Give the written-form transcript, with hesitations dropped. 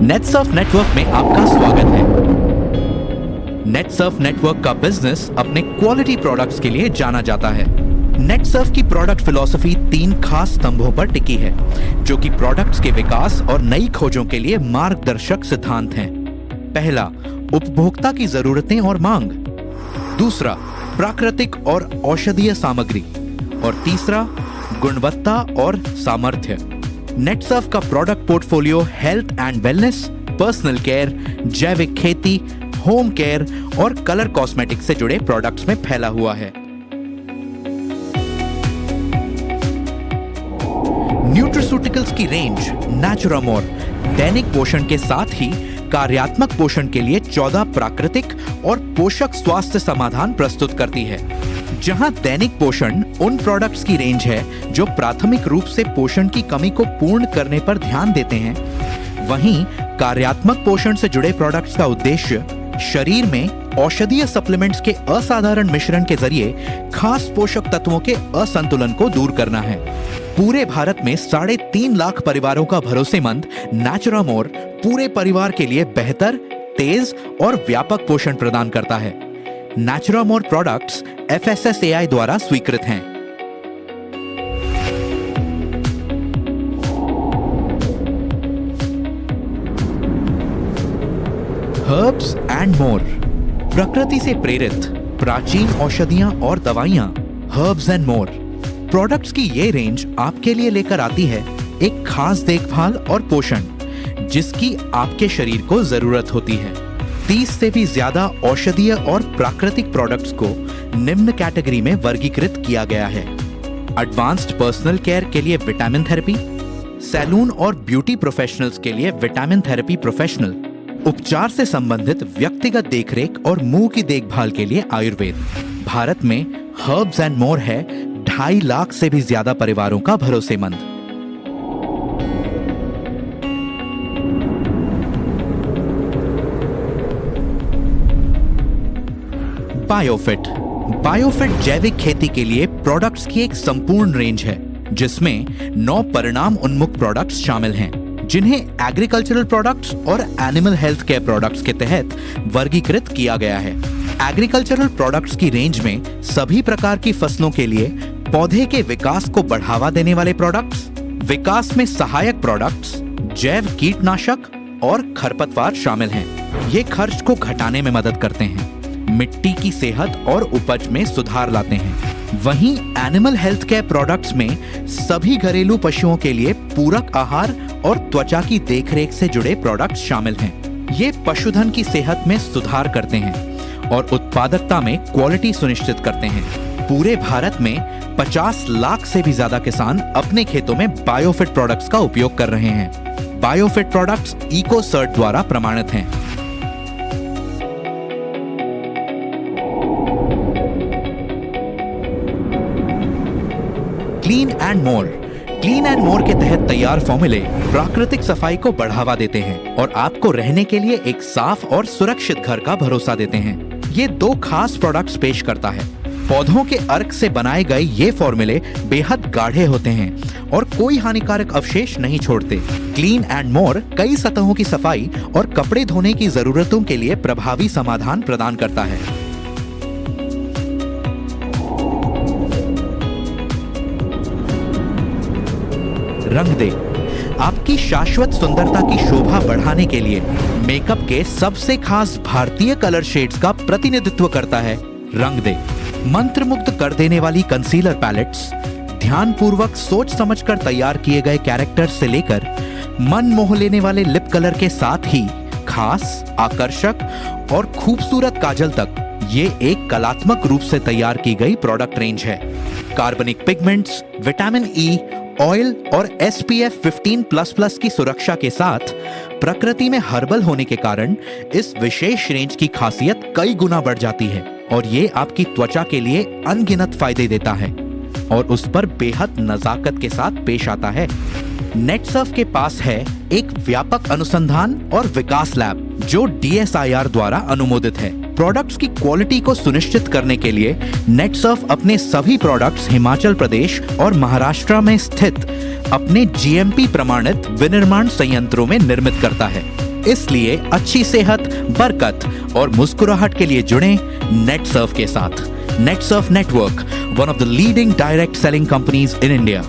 Netsurf network में आपका स्वागत है। नेटसर्फ नेटवर्क का बिजनेस अपने क्वालिटी प्रोडक्ट्स के लिए जाना जाता है। नेटसर्फ की प्रोडक्ट फिलॉसफी 3 खास स्तंभों पर टिकी है, जो कि प्रोडक्ट्स के विकास और नई खोजों के लिए मार्गदर्शक सिद्धांत हैं। पहला, उपभोक्ता की जरूरतें और मांग। दूसरा, प्राकृतिक और औषधीय सामग्री। और तीसरा, गुणवत्ता और सामर्थ्य। नेटसर्फ का product portfolio health and wellness, personal care, जैविक खेती, होम केयर और कलर कॉस्मेटिक्स से जुड़े प्रोडक्ट्स में फैला हुआ है। न्यूट्रास्यूटिकल्स की रेंज नेचुरामोर दैनिक पोषण के साथ ही कार्यात्मक पोषण के लिए 14 प्राकृतिक और पोषक स्वास्थ्य समाधान प्रस्तुत करती है। जहां दैनिक पोषण उन प्रोडक्ट्स की रेंज है जो प्राथमिक रूप से पोषण की कमी को पूर्ण करने पर ध्यान देते हैं, वहीं कार्यात्मक पोषण से जुड़े प्रोडक्ट्स का उद्देश्य शरीर में औषधीय सप्लीमेंट्स के असाधारण मिश्रण के जरिए खास पोषक तत्वों के असंतुलन को दूर करना है। पूरे भारत में 3.5 लाख परिवारों का भरोसेमंद नेचुरामोर पूरे परिवार के लिए बेहतर, तेज और व्यापक पोषण प्रदान करता है। नेचुरामोर प्रोडक्ट्स FSSAI द्वारा स्वीकृत हैं। हर्ब्स एंड मोर, प्रकृति से प्रेरित प्राचीन औषधियां और दवाइयां। हर्ब्स एंड मोर प्रोडक्ट्स की ये रेंज आपके लिए लेकर आती है एक खास देखभाल और पोषण जिसकी आपके शरीर को जरूरत होती है। 30 से भी ज्यादा औषधीय और प्राकृतिक प्रोडक्ट्स को निम्न कैटेगरी में वर्गीकृत किया गया है। एडवांस्ड पर्सनल केयर के लिए विटामिन थेरेपी, सैलून और ब्यूटी प्रोफेशनल्स के लिए विटामिन थेरेपी प्रोफेशनल, उपचार से संबंधित व्यक्तिगत देखरेख और मुंह की देखभाल के लिए आयुर्वेद। भारत में हर्ब्स एंड मोर है 2.5 लाख से भी ज्यादा परिवारों का भरोसेमंद। बायोफिट, बायोफिट जैविक खेती के लिए प्रोडक्ट्स की एक संपूर्ण रेंज है जिसमें 9 परिणाम उन्मुख प्रोडक्ट्स शामिल हैं, जिन्हें एग्रीकल्चरल प्रोडक्ट्स और एनिमल हेल्थ केयर प्रोडक्ट्स के तहत वर्गीकृत किया गया है। एग्रीकल्चरल प्रोडक्ट्स की रेंज में सभी प्रकार की फसलों के लिए पौधे के विकास को बढ़ावा देने वाले प्रोडक्ट्स, विकास में सहायक प्रोडक्ट्स, जैव कीटनाशक और खरपतवार शामिल हैं। ये खर्च को घटाने में मदद करते हैं, मिट्टी की सेहत और उपज में सुधार लाते हैं। वहीं एनिमल हेल्थ केयर प्रोडक्ट्स में सभी घरेलू पशुओं के लिए पूरक आहार और त्वचा की देखरेख से जुड़े प्रोडक्ट्स शामिल हैं। ये पशुधन की सेहत में सुधार करते हैं और उत्पादकता में क्वालिटी सुनिश्चित करते हैं। पूरे भारत में 50 लाख से भी ज्यादा किसान अपने खेतों में बायोफिट प्रोडक्ट्स का उपयोग कर रहे हैं। बायोफिट प्रोडक्ट्स इकोसर्ट द्वारा प्रमाणित हैं। Clean and more, clean and more के तहत तैयार फॉर्मूले प्राकृतिक सफाई को बढ़ावा देते हैं और आपको रहने के लिए एक साफ और सुरक्षित घर का भरोसा देते हैं। ये 2 खास प्रोडक्ट्स पेश करता है। पौधों के अर्क से बनाए गए ये फॉर्मूले बेहद गाढ़े होते हैं और कोई हानिकारक अवशेष नहीं छोड़ते। क्लीन एंड मोर कई सतहों की सफाई और कपड़े धोने की जरूरतों के लिए प्रभावी समाधान प्रदान करता है। रंग दे, आपकी शाश्वत सुंदरता की शोभा बढ़ाने के लिए मेकअप के सबसे खास भारतीय कलर शेड्स का प्रतिनिधित्व करता है रंग दे। मंत्रमुग्ध कर देने वाली कंसीलर पैलेट्स, ध्यानपूर्वक सोच समझकर तैयार किए गए कैरेक्टर्स से लेकर मन मोह लेने वाले लिप कलर के साथ ही खास, आकर्षक और खूबसूरत काजल तक ये एक कलात्मक रूप से तैयार की गई प्रोडक्ट रेंज है। कार्बनिक पिगमेंट्स, विटामिन ई, ऑयल और SPF 15++ की सुरक्षा के साथ प्रकृति में हर्बल होने के कारण इस विशेष रेंज की खासियत कई गुना बढ़ जाती है और ये आपकी त्वचा के लिए अनगिनत फायदे देता है और उस पर बेहद नजाकत के साथ पेश आता है। नेटसर्फ के पास है एक व्यापक अनुसंधान और विकास लैब जो DSIR द्वारा अनुमोदित है। प्रोडक्ट्स की क्वालिटी को सुनिश्चित करने के लिए नेटसर्फ अपने सभी प्रोडक्ट्स हिमाचल प्रदेश और महाराष्ट्र में स्थित अपने GMP प्रमाणित विनिर्माण संयंत्रों में निर्मित करता है। इसलिए अच्छी सेहत, बरकत और मुस्कुराहट के लिए जुड़ें नेटसर्फ के साथ। Netsurf network, one of the leading direct selling companies in India.